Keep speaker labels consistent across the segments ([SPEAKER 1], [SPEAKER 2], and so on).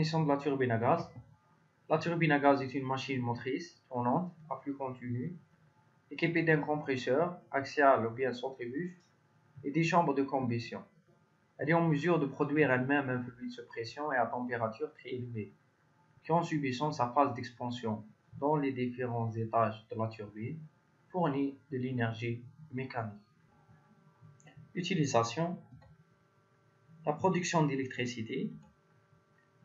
[SPEAKER 1] Définition de la turbine à gaz. La turbine à gaz est une machine motrice tournante à flux continu, équipée d'un compresseur axial ou bien centrifuge et des chambres de combustion. Elle est en mesure de produire elle-même un fluide sous pression et à température très élevée, qui en subissant sa phase d'expansion dans les différents étages de la turbine, fournit de l'énergie mécanique. Utilisation: la production d'électricité,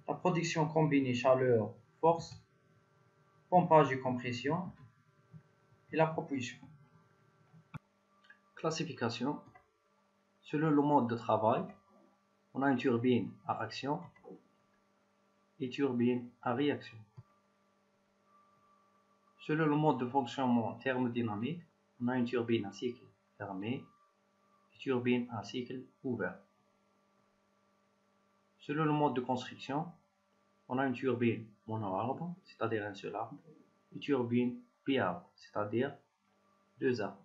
[SPEAKER 1] la production combinée chaleur-force, pompage et compression, et la propulsion. Classification: selon le mode de travail, on a une turbine à action et turbine à réaction. Selon le mode de fonctionnement thermodynamique, on a une turbine à cycle fermé et turbine à cycle ouvert. Selon le mode de construction, on a une turbine mono-arbre, c'est-à-dire un seul arbre, et turbine bi-arbre, c'est-à-dire deux arbres.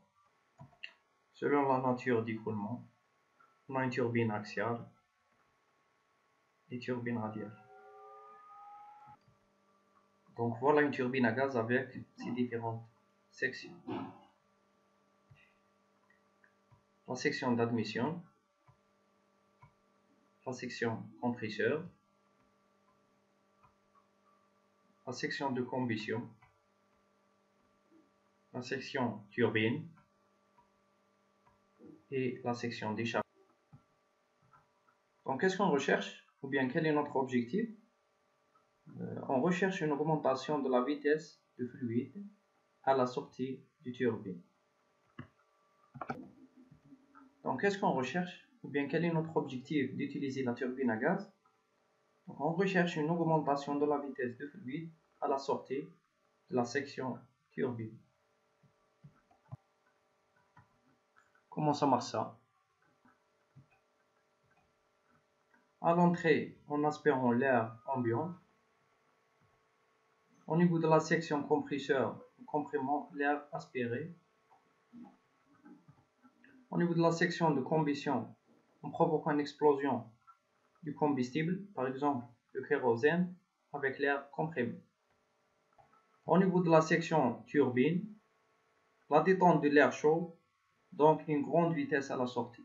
[SPEAKER 1] Selon la nature d'écoulement, on a une turbine axiale et turbine radiale. Donc voilà une turbine à gaz avec ses différentes sections. La section d'admission, la section compresseur, la section de combustion, la section turbine et la section d'échappement. Donc qu'est-ce qu'on recherche, ou bien quel est notre objectif? On recherche une augmentation de la vitesse du fluide à la sortie du turbine. Donc qu'est-ce qu'on recherche, ou bien quel est notre objectif d'utiliser la turbine à gaz? Donc, on recherche une augmentation de la vitesse du fluide à la sortie de la section turbine. Comment ça marche ça? À l'entrée, en aspirant l'air ambiant. Au niveau de la section compresseur, en comprimant l'air aspiré. Au niveau de la section de combustion, en provoquant une explosion du combustible, par exemple le kérosène, avec l'air comprimé. Au niveau de la section turbine, la détente de l'air chaud, donc une grande vitesse à la sortie.